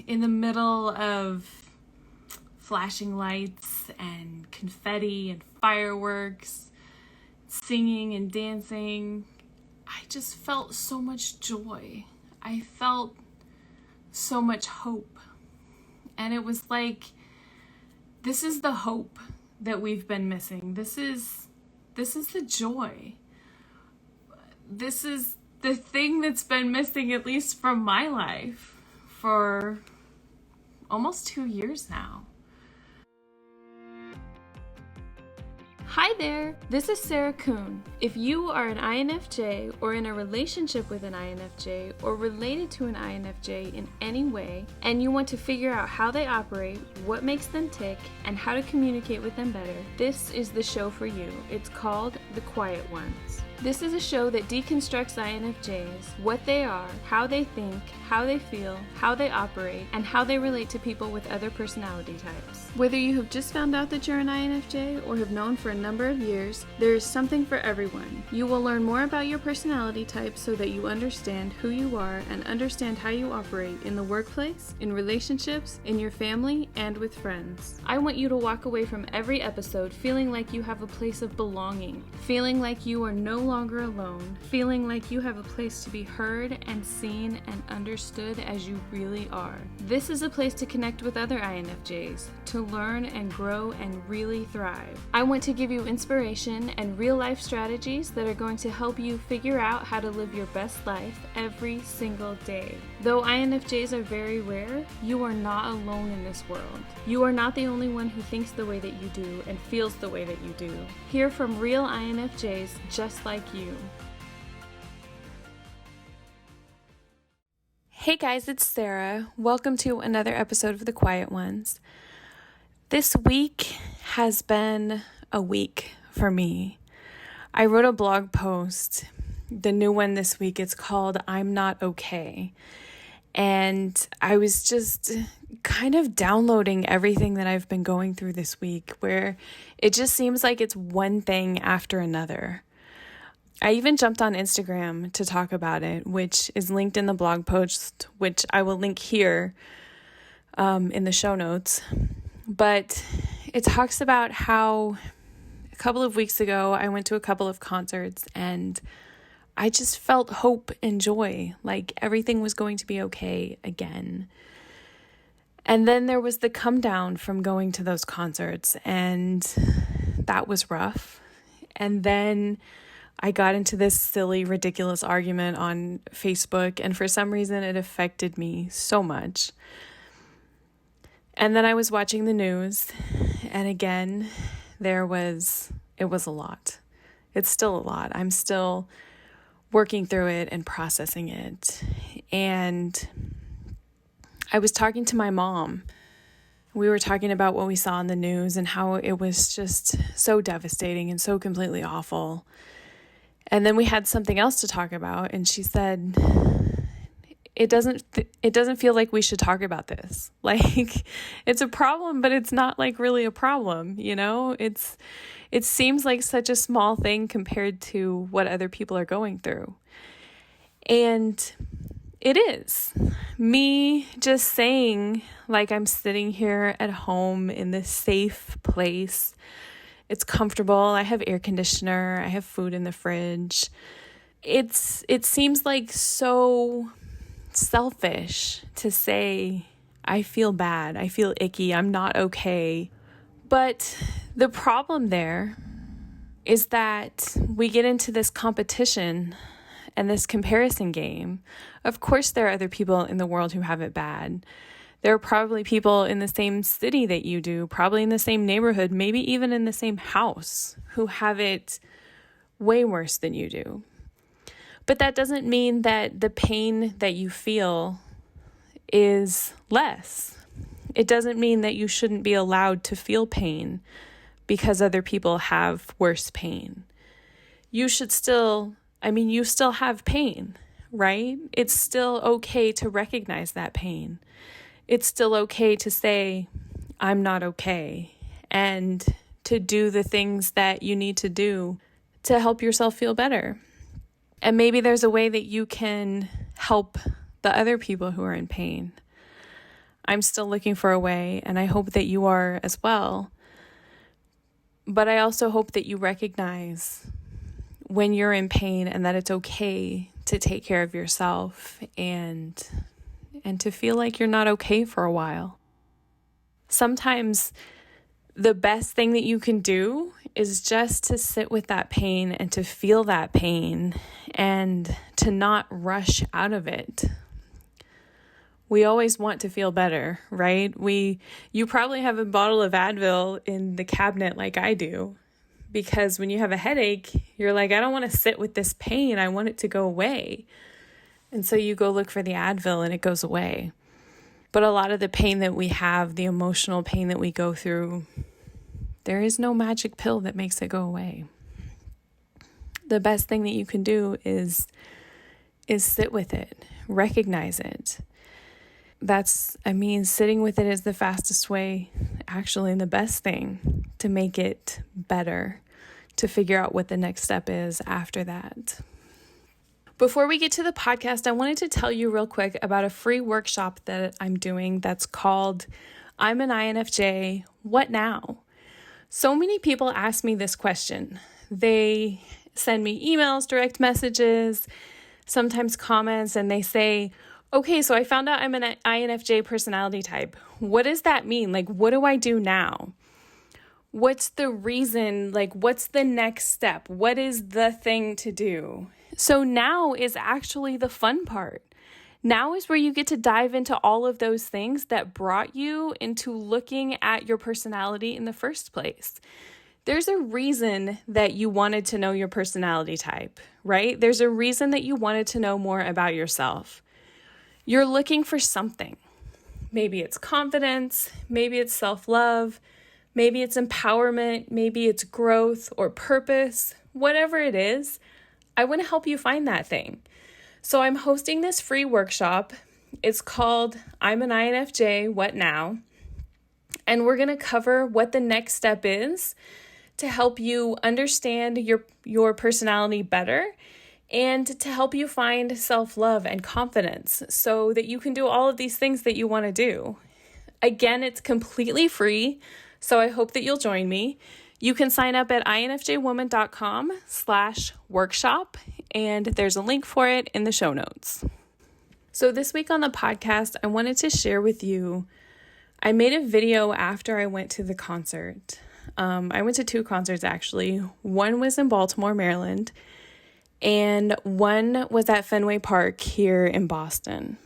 in the middle of flashing lights and confetti and fireworks, singing and dancing, I just felt so much joy. I felt so much hope. And it was like, this is the hope that we've been missing. This is the joy. This is the thing that's been missing, at least from my life, for almost 2 years now. Hi there, this is Sarah Kuhn. If you are an INFJ or in a relationship with an INFJ or related to an INFJ in any way, and you want to figure out how they operate, what makes them tick, and how to communicate with them better, this is the show for you. It's called The Quiet Ones. This is a show that deconstructs INFJs, what they are, how they think, how they feel, how they operate, and how they relate to people with other personality types. Whether you have just found out that you're an INFJ or have known for a number of years, there is something for everyone. You will learn more about your personality type so that you understand who you are and understand how you operate in the workplace, in relationships, in your family, and with friends. I want you to walk away from every episode feeling like you have a place of belonging, feeling like you are no longer alone, feeling like you have a place to be heard and seen and understood as you really are. This is a place to connect with other INFJs, to learn and grow and really thrive. I want to give you inspiration and real life strategies that are going to help you figure out how to live your best life every single day. Though INFJs are very rare, you are not alone in this world. You are not the only one who thinks the way that you do and feels the way that you do. Hear from real INFJs just like you. Hey guys, it's Sarah. Welcome to another episode of The Quiet Ones. This week has been a week for me. I wrote a blog post, the new one this week. It's called I'm Not Okay. And I was just kind of downloading everything that I've been going through this week, where it just seems like it's one thing after another. I even jumped on Instagram to talk about it, which is linked in the blog post, which I will link here in the show notes. But it talks about how a couple of weeks ago I went to a couple of concerts and I just felt hope and joy, like everything was going to be okay again. And then there was the come down from going to those concerts, and that was rough. And then I got into this silly, ridiculous argument on Facebook, and for some reason it affected me so much. And then I was watching the news, and again, it was a lot. It's still a lot. I'm still working through it and processing it. And I was talking to my mom. We were talking about what we saw in the news and how it was just so devastating and so completely awful. And then we had something else to talk about, and she said, it doesn't feel like we should talk about this. Like, it's a problem, but it's not like really a problem, you know? It seems like such a small thing compared to what other people are going through. And it is. Me just saying, like, I'm sitting here at home in this safe place. It's comfortable. I have air conditioner. I have food in the fridge. It seems like so selfish to say, I feel bad. I feel icky. I'm not okay. But the problem there is that we get into this competition and this comparison game. Of course, there are other people in the world who have it bad. There are probably people in the same city that you do, probably in the same neighborhood, maybe even in the same house, who have it way worse than you do. But that doesn't mean that the pain that you feel is less. It doesn't mean that you shouldn't be allowed to feel pain because other people have worse pain. You still have pain, right? It's still okay to recognize that pain. It's still okay to say, I'm not okay, and to do the things that you need to do to help yourself feel better. And maybe there's a way that you can help the other people who are in pain. I'm still looking for a way, and I hope that you are as well. But I also hope that you recognize when you're in pain and that it's okay to take care of yourself and to feel like you're not okay for a while. Sometimes the best thing that you can do is just to sit with that pain and to feel that pain and to not rush out of it. We always want to feel better, right? You probably have a bottle of Advil in the cabinet like I do, because when you have a headache, you're like, I don't want to sit with this pain. I want it to go away. And so you go look for the Advil and it goes away. But a lot of the pain that we have, the emotional pain that we go through, there is no magic pill that makes it go away. The best thing that you can do is sit with it, recognize it. Sitting with it is the fastest way, actually, and the best thing to make it better, to figure out what the next step is after that. Before we get to the podcast, I wanted to tell you real quick about a free workshop that I'm doing that's called I'm an INFJ, What Now? So many people ask me this question. They send me emails, direct messages, sometimes comments, and they say, okay, so I found out I'm an INFJ personality type. What does that mean? Like, what do I do now? What's the reason? Like, what's the next step? What is the thing to do? So now is actually the fun part. Now is where you get to dive into all of those things that brought you into looking at your personality in the first place. There's a reason that you wanted to know your personality type, right? There's a reason that you wanted to know more about yourself. You're looking for something. Maybe it's confidence, maybe it's self-love, maybe it's empowerment, maybe it's growth or purpose. Whatever it is, I want to help you find that thing. So I'm hosting this free workshop. It's called I'm an INFJ, What Now? And we're going to cover what the next step is to help you understand your personality better and to help you find self-love and confidence so that you can do all of these things that you want to do. Again, it's completely free, so I hope that you'll join me. You can sign up at infjwoman.com/workshop, and there's a link for it in the show notes. So this week on the podcast, I wanted to share with you, I made a video after I went to the concert. I went to 2 concerts, actually. One was in Baltimore, Maryland, and one was at Fenway Park here in Boston.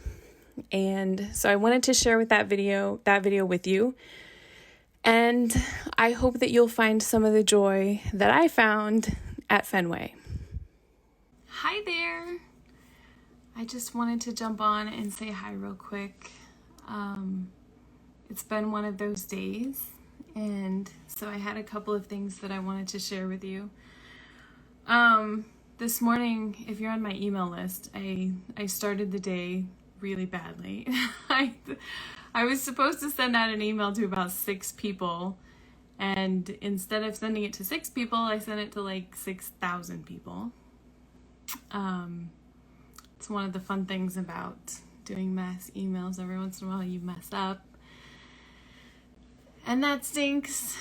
And so I wanted to share that video with you. And I hope that you'll find some of the joy that I found at Fenway. Hi there. I just wanted to jump on and say hi real quick. It's been one of those days. And so I had a couple of things that I wanted to share with you. This morning, if you're on my email list, I started the day really badly. I was supposed to send out an email to about 6 people, and instead of sending it to 6 people, I sent it to like 6,000 people. It's one of the fun things about doing mass emails. Every once in a while you mess up, and that stinks.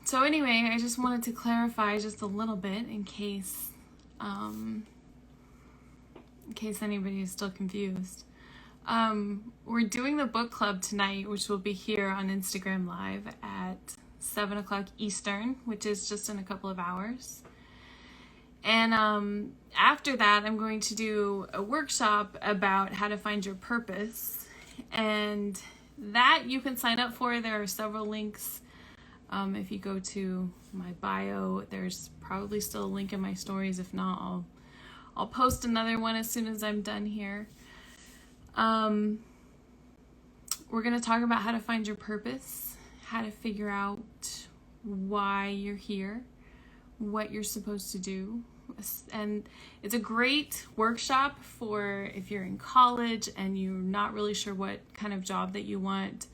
So anyway, I just wanted to clarify just a little bit in case anybody is still confused. We're doing the book club tonight, which will be here on Instagram Live at 7 o'clock Eastern, which is just in a couple of hours. And after that, I'm going to do a workshop about how to find your purpose. And that you can sign up for. There are several links. If you go to my bio, there's probably still a link in my stories. If not, I'll post another one as soon as I'm done here. We're going to talk about how to find your purpose, how to figure out why you're here, what you're supposed to do. And it's a great workshop for if you're in college and you're not really sure what kind of job that you want,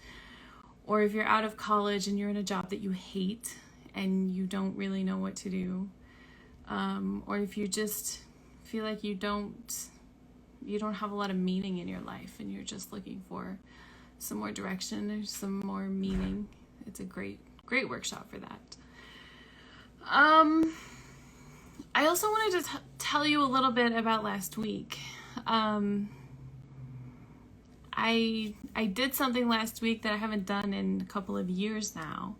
or if you're out of college and you're in a job that you hate and you don't really know what to do, or if you just feel like you don't have a lot of meaning in your life and you're just looking for some more direction, there's some more meaning. It's a great workshop for that. I also wanted to tell you a little bit about last week. I did something last week that I haven't done in a couple of years now.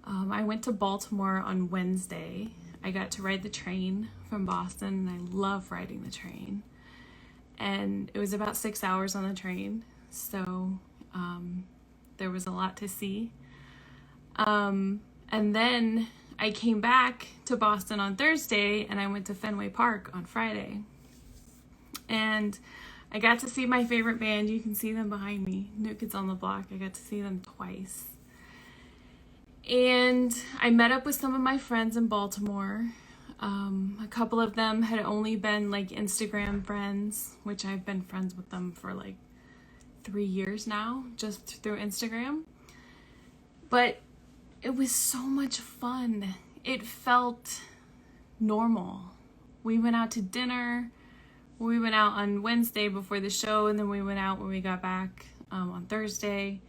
I went to Baltimore on Wednesday. I got to ride the train from Boston, and I love riding the train. And it was about 6 hours on the train, so there was a lot to see. And then I came back to Boston on Thursday, and I went to Fenway Park on Friday. And I got to see my favorite band. You can see them behind me, New Kids on the Block. I got to see them twice. And I met up with some of my friends in Baltimore. A couple of them had only been like Instagram friends, which I've been friends with them for like 3 years now, just through Instagram. But it was so much fun. It felt normal. We went out to dinner. We went out on Wednesday before the show, and then we went out when we got back on Thursday.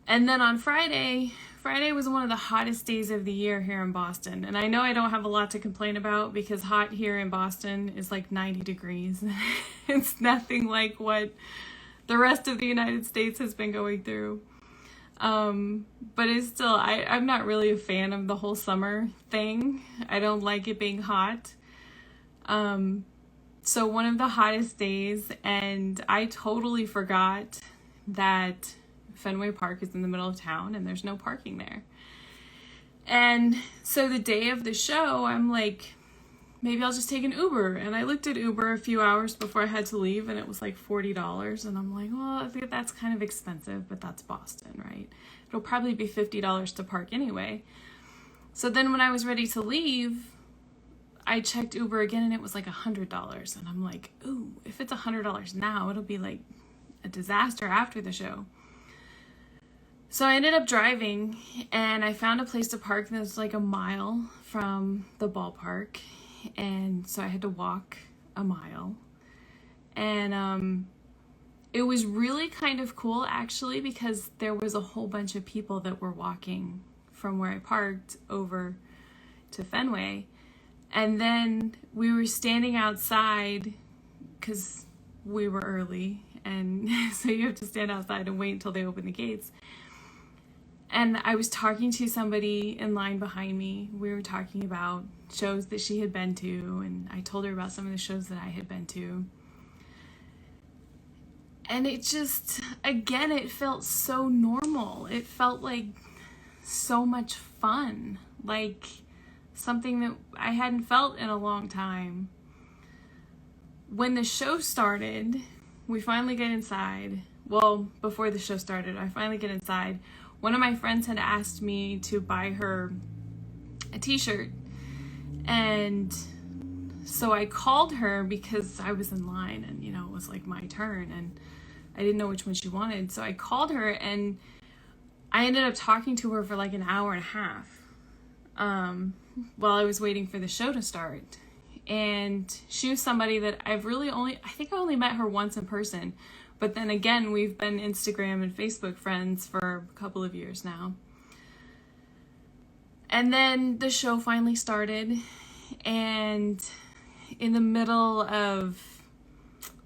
And then on Friday was one of the hottest days of the year here in Boston. And I know I don't have a lot to complain about because hot here in Boston is like 90 degrees. It's nothing like what the rest of the United States has been going through. But it's still, I'm not really a fan of the whole summer thing. I don't like it being hot. So one of the hottest days, and I totally forgot that Fenway Park is in the middle of town and there's no parking there. And so the day of the show, I'm like, maybe I'll just take an Uber. And I looked at Uber a few hours before I had to leave, and it was like $40. And I'm like, well, I think that's kind of expensive, but that's Boston, right? It'll probably be $50 to park anyway. So then when I was ready to leave, I checked Uber again, and it was like $100. And I'm like, ooh, if it's $100 now, it'll be like a disaster after the show. So I ended up driving, and I found a place to park that was like a mile from the ballpark. And so I had to walk a mile. And it was really kind of cool, actually, because there was a whole bunch of people that were walking from where I parked over to Fenway. And then we were standing outside because we were early. And so you have to stand outside and wait until they open the gates. And I was talking to somebody in line behind me. We were talking about shows that she had been to, and I told her about some of the shows that I had been to. And it just, again, it felt so normal. It felt like so much fun, like something that I hadn't felt in a long time. When the show started, we finally get inside. Well, before the show started, I finally get inside. One of my friends had asked me to buy her a t-shirt. And so I called her because I was in line and, it was like my turn and I didn't know which one she wanted. So I called her, and I ended up talking to her for like an hour and a half while I was waiting for the show to start. And she was somebody that I think I only met her once in person. But then again, we've been Instagram and Facebook friends for a couple of years now. And then the show finally started, and in the middle of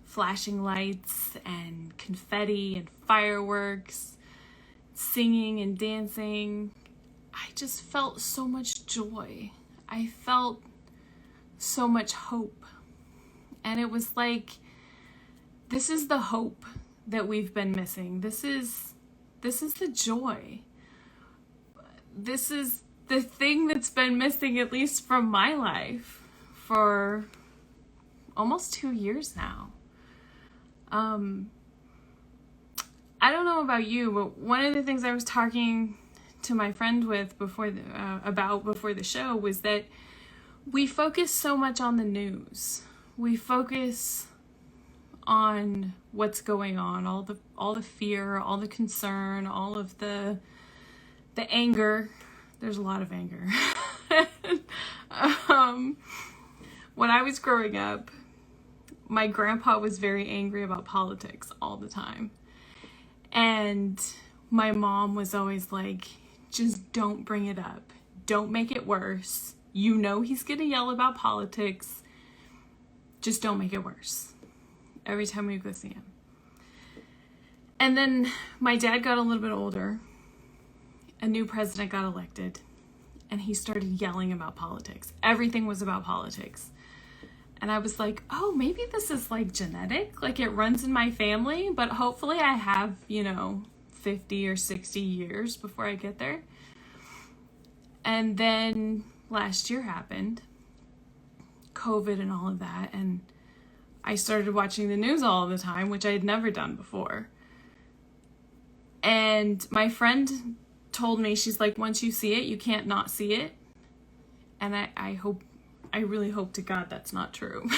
flashing lights and confetti and fireworks, singing and dancing, I just felt so much joy. I felt so much hope. And it was like, this is the hope that we've been missing. This is the joy. This is the thing that's been missing, at least from my life, for almost 2 years now. I don't know about you, but one of the things I was talking to my friend with before the show was that we focus so much on the news. We focus on what's going on, all the fear, all the concern, all of the anger. There's a lot of anger. When I was growing up, my grandpa was very angry about politics all the time. And my mom was always like, just don't bring it up. Don't make it worse. You know he's going to yell about politics. Just don't make it worse. Every time we go see him. And then my dad got a little bit older. A new president got elected. And he started yelling about politics. Everything was about politics. And I was like, oh, maybe this is like genetic. Like it runs in my family. But hopefully I have, 50 or 60 years before I get there. And then last year happened. COVID and all of that. And I started watching the news all the time, which I had never done before. And my friend told me, she's like, once you see it, you can't not see it. And I really hope to God that's not true.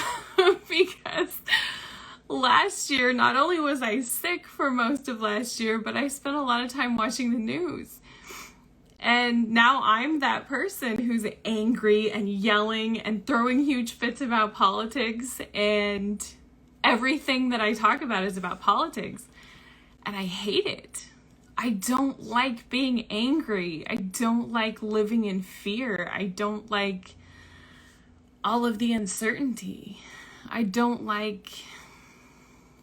Because last year, not only was I sick for most of last year, but I spent a lot of time watching the news. And now I'm that person who's angry and yelling and throwing huge fits about politics, and everything that I talk about is about politics. And I hate it. I don't like being angry. I don't like living in fear. I don't like all of the uncertainty. I don't like,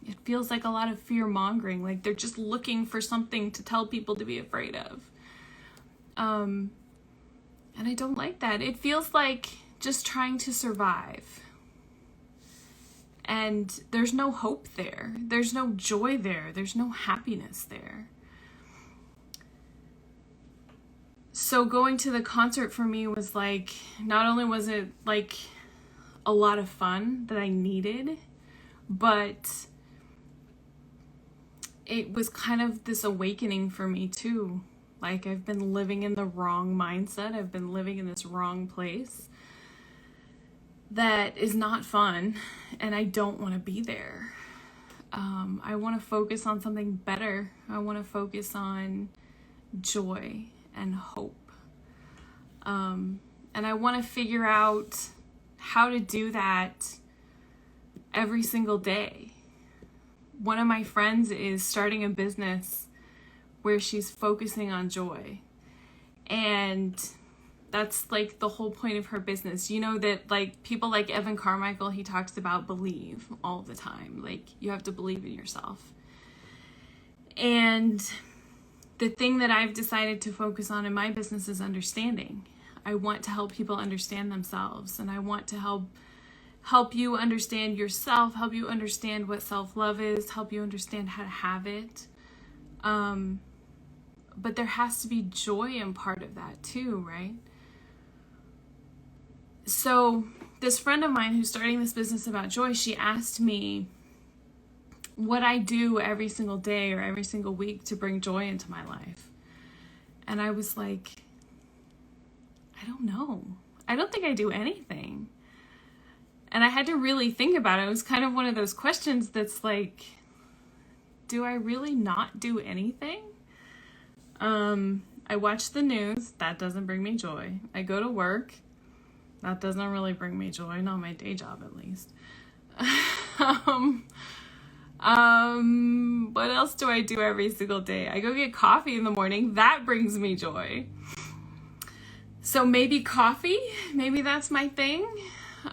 it feels like a lot of fear mongering. Like they're just looking for something to tell people to be afraid of. And I don't like that. It feels like just trying to survive. And there's no hope there. There's no joy there. There's no happiness there. So going to the concert for me was like, not only was it like a lot of fun that I needed, but it was kind of this awakening for me too. Like I've been living in the wrong mindset. I've been living in this wrong place that is not fun, and I don't want to be there. I want to focus on something better. I want to focus on joy and hope. And I want to figure out how to do that every single day. One of my friends is starting a business where she's focusing on joy. And that's like the whole point of her business. You know that like people like Evan Carmichael, he talks about believe all the time. Like you have to believe in yourself. And the thing that I've decided to focus on in my business is understanding. I want to help people understand themselves, and I want to help you understand yourself, help you understand what self-love is, help you understand how to have it. But there has to be joy in part of that too, right? So this friend of mine who's starting this business about joy, she asked me what I do every single day or every single week to bring joy into my life. And I was like, I don't know. I don't think I do anything. And I had to really think about it. It was kind of one of those questions that's like, do I really not do anything? I watch the news. That doesn't bring me joy. I go to work. That doesn't really bring me joy. Not my day job, at least. What else do I do every single day? I go get coffee in the morning. That brings me joy. So maybe coffee, maybe that's my thing.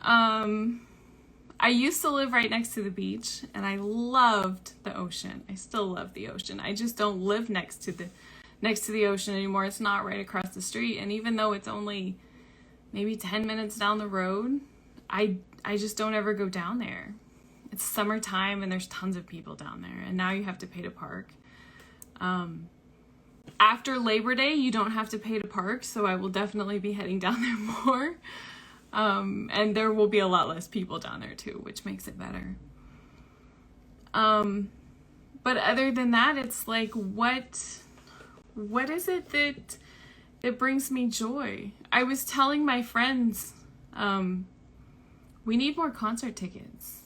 I used to live right next to the beach, and I loved the ocean. I still love the ocean. I just don't live next to the ocean anymore. It's not right across the street. And even though it's only maybe 10 minutes down the road, I just don't ever go down there. It's summertime and there's tons of people down there, and now you have to pay to park. After Labor Day, you don't have to pay to park, so I will definitely be heading down there more. And there will be a lot less people down there too, which makes it better. But other than that, it's like, what is it that brings me joy? I was telling my friends, we need more concert tickets.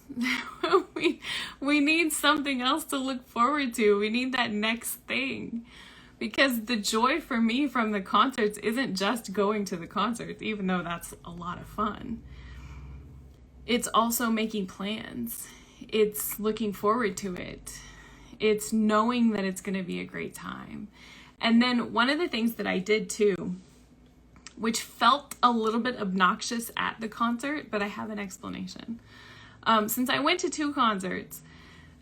we need something else to look forward to. We need that next thing. Because the joy for me from the concerts isn't just going to the concerts, even though that's a lot of fun. It's also making plans. It's looking forward to it. It's knowing that it's going to be a great time. And then one of the things that I did too, which felt a little bit obnoxious at the concert, but I have an explanation. Since I went to 2 concerts,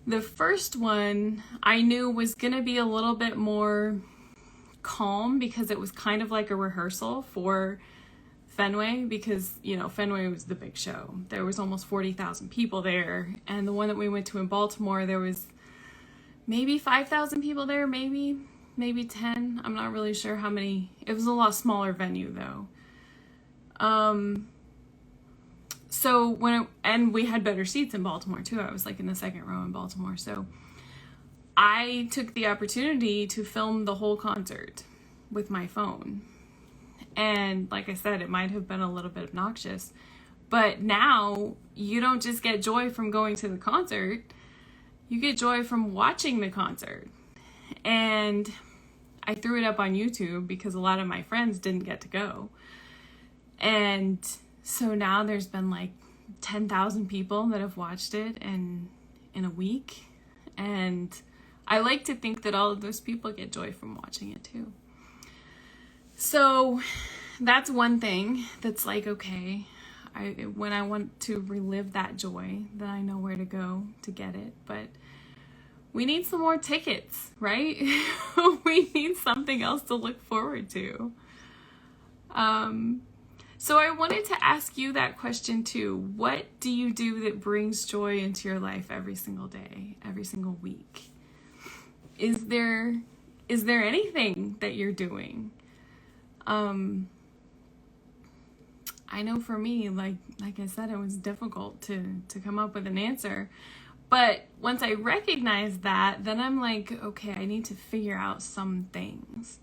the first one I knew was going to be a little bit more calm because it was kind of like a rehearsal for Fenway, because, you know, Fenway was the big show. There was almost 40,000 people there. And the one that we went to in Baltimore, there was maybe 5,000 people there, maybe 10. I'm not really sure how many. It was a lot smaller venue though. So and we had better seats in Baltimore too. I was like in the second row in Baltimore. So I took the opportunity to film the whole concert with my phone. And like I said, it might have been a little bit obnoxious, but now you don't just get joy from going to the concert, you get joy from watching the concert. And I threw it up on YouTube because a lot of my friends didn't get to go. And so now there's been like 10,000 people that have watched it in a week. And I like to think that all of those people get joy from watching it too. So that's one thing that's like, okay, when I want to relive that joy, then I know where to go to get it. But we need some more tickets, right? We need something else to look forward to. So I wanted to ask you that question too. What do you do that brings joy into your life every single day, every single week? Is there anything that you're doing? I know for me, like I said, it was difficult to come up with an answer. But once I recognized that, then I'm like, okay, I need to figure out some things.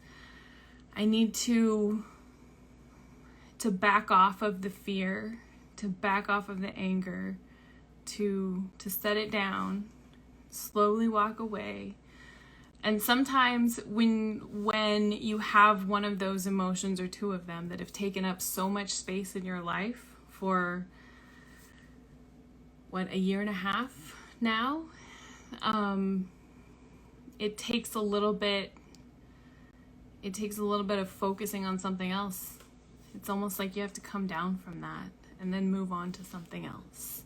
I need to back off of the fear, to back off of the anger, to set it down, slowly walk away. And sometimes when you have one of those emotions or 2 of them that have taken up so much space in your life for, a year and a half now, it takes a little bit of focusing on something else. It's almost like you have to come down from that and then move on to something else.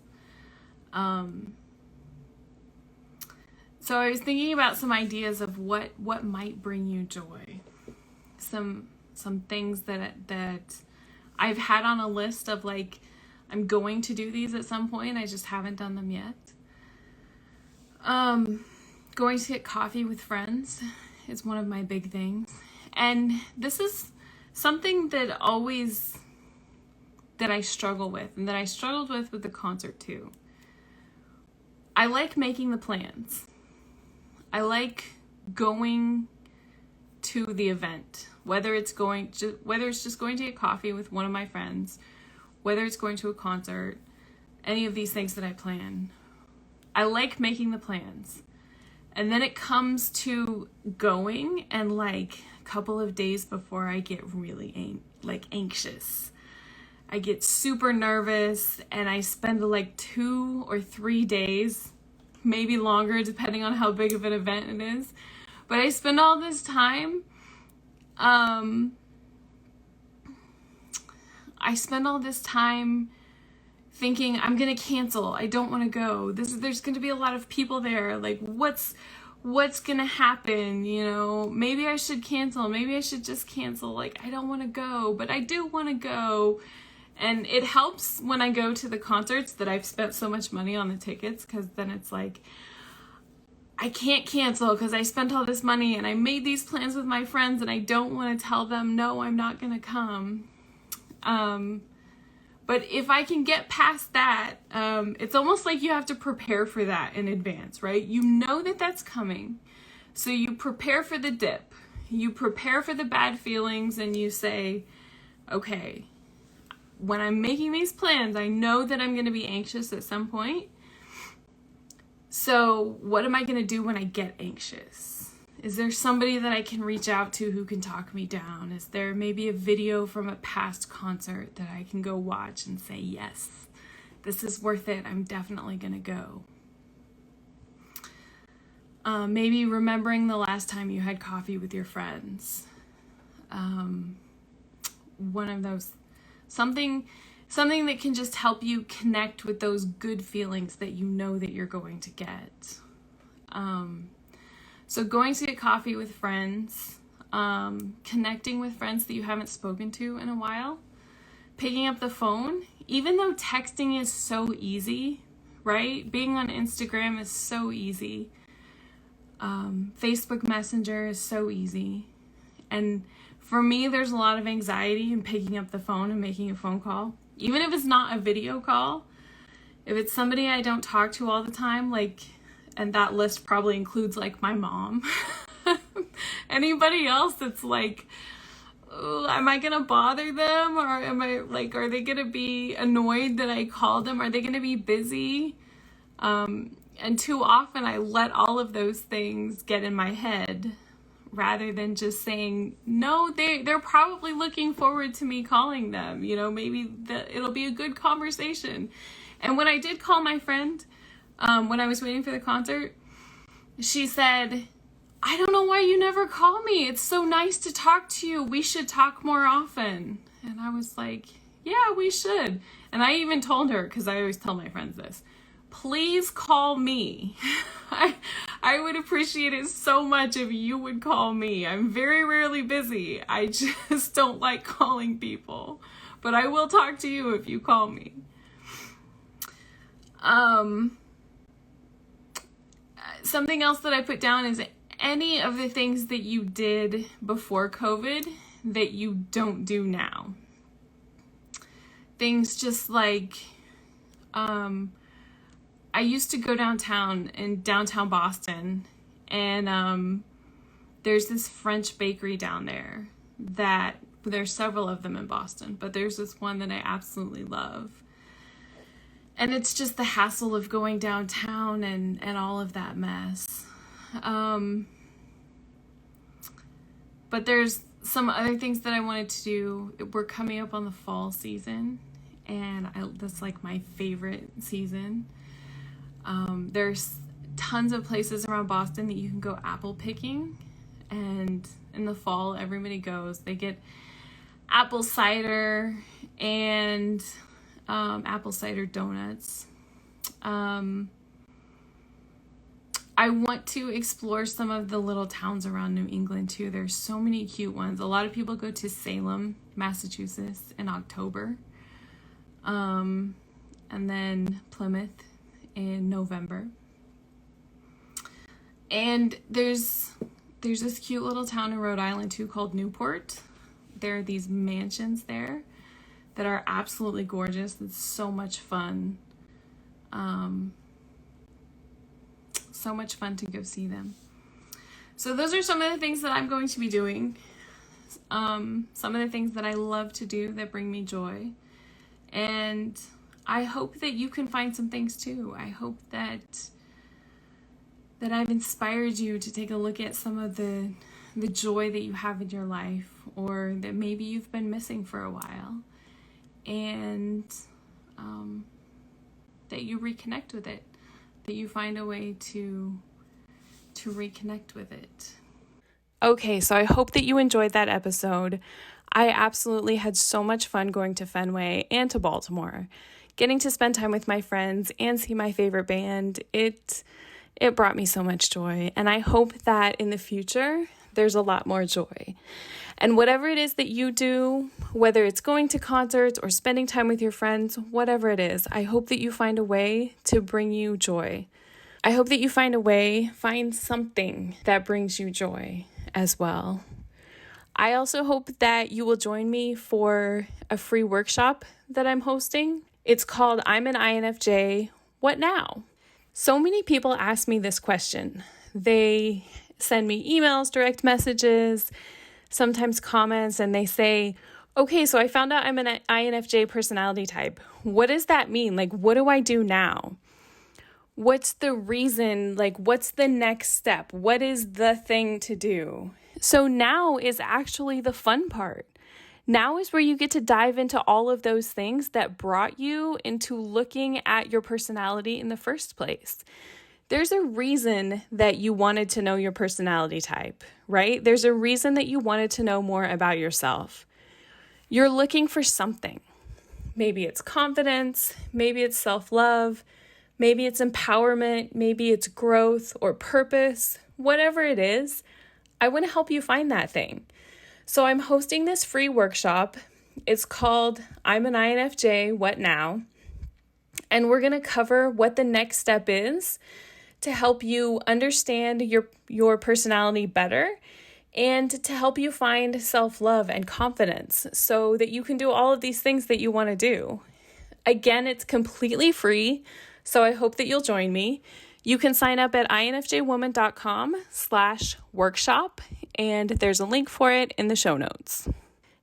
So I was thinking about some ideas of what might bring you joy. Some things that I've had on a list of like, I'm going to do these at some point. I just haven't done them yet. Going to get coffee with friends is one of my big things. And this is something that I struggle with, and that I struggled with the concert too. I like making the plans. I like going to the event, whether it's just going to get coffee with one of my friends, whether it's going to a concert, any of these things that I plan. I like making the plans. And then it comes to going, and like a couple of days before, I get really anxious. I get super nervous, and I spend like 2 or 3 days, maybe longer, depending on how big of an event it is. But I spend all this time, thinking I'm gonna cancel. I don't want to go. There's gonna be a lot of people there. Like, what's gonna happen? You know, maybe I should cancel. Maybe I should just cancel. Like, I don't want to go, but I do want to go. And it helps when I go to the concerts that I've spent so much money on the tickets, because then it's like, I can't cancel because I spent all this money and I made these plans with my friends, and I don't want to tell them, no, I'm not going to come. But if I can get past that, it's almost like you have to prepare for that in advance, right? You know that that's coming. So you prepare for the dip. You prepare for the bad feelings, and you say, okay, when I'm making these plans, I know that I'm going to be anxious at some point. So what am I going to do when I get anxious? Is there somebody that I can reach out to who can talk me down? Is there maybe a video from a past concert that I can go watch and say, yes, this is worth it. I'm definitely going to go. Maybe remembering the last time you had coffee with your friends. One of those, something that can just help you connect with those good feelings that you know that you're going to get. So going to get coffee with friends, connecting with friends that you haven't spoken to in a while, picking up the phone, even though texting is so easy, right? Being on Instagram is so easy. Facebook Messenger is so easy. And for me, there's a lot of anxiety in picking up the phone and making a phone call. Even if it's not a video call, if it's somebody I don't talk to all the time, and that list probably includes my mom, anybody else that's am I gonna bother them, or are they gonna be annoyed that I called them? Are they gonna be busy? And too often I let all of those things get in my head rather than just saying, no, they're probably looking forward to me calling them. Maybe it'll be a good conversation. And when I did call my friend, when I was waiting for the concert, she said, I don't know why you never call me. It's so nice to talk to you. We should talk more often. And I was like, yeah, we should. And I even told her, because I always tell my friends this, please call me. I would appreciate it so much if you would call me. I'm very rarely busy. I just don't like calling people. But I will talk to you if you call me. Something else that I put down is any of the things that you did before COVID that you don't do now. Things just I used to go downtown in downtown Boston, and there's this French bakery down there that there's several of them in Boston, but there's this one that I absolutely love. And it's just the hassle of going downtown and all of that mess. But there's some other things that I wanted to do. We're coming up on the fall season, and that's my favorite season. There's tons of places around Boston that you can go apple picking, and in the fall everybody goes. They get apple cider and apple cider donuts. I want to explore some of the little towns around New England too. There's so many cute ones. A lot of people go to Salem, Massachusetts in October. And then Plymouth in November. And there's this cute little town in Rhode Island too called Newport. There are these mansions there that are absolutely gorgeous. It's so much fun. So much fun to go see them. So those are some of the things that I'm going to be doing. Some of the things that I love to do that bring me joy. And I hope that you can find some things too. I hope that I've inspired you to take a look at some of the joy that you have in your life, or that maybe you've been missing for a while, and that you reconnect with it, that you find a way to reconnect with it. Okay, so I hope that you enjoyed that episode. I absolutely had so much fun going to Fenway and to Baltimore. Getting to spend time with my friends and see my favorite band, it brought me so much joy. And I hope that in the future, there's a lot more joy. And whatever it is that you do, whether it's going to concerts or spending time with your friends, whatever it is, I hope that you find a way to bring you joy. I hope that you find something that brings you joy as well. I also hope that you will join me for a free workshop that I'm hosting. It's called I'm an INFJ, What Now? So many people ask me this question. They send me emails, direct messages, sometimes comments, and they say, okay, so I found out I'm an INFJ personality type. What does that mean? What do I do now? What's the reason? What's the next step? What is the thing to do? So now is actually the fun part. Now is where you get to dive into all of those things that brought you into looking at your personality in the first place. There's a reason that you wanted to know your personality type, right? There's a reason that you wanted to know more about yourself. You're looking for something. Maybe it's confidence, maybe it's self-love, maybe it's empowerment, maybe it's growth or purpose. Whatever it is, I want to help you find that thing. So I'm hosting this free workshop. It's called I'm an INFJ, What Now? And we're going to cover what the next step is to help you understand your personality better and to help you find self-love and confidence so that you can do all of these things that you want to do. Again, it's completely free, so I hope that you'll join me. You can sign up at infjwoman.com/workshop, and there's a link for it in the show notes.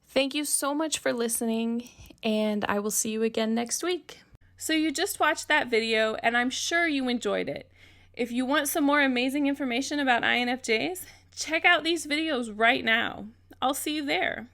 Thank you so much for listening, and I will see you again next week. So you just watched that video, and I'm sure you enjoyed it. If you want some more amazing information about INFJs, check out these videos right now. I'll see you there.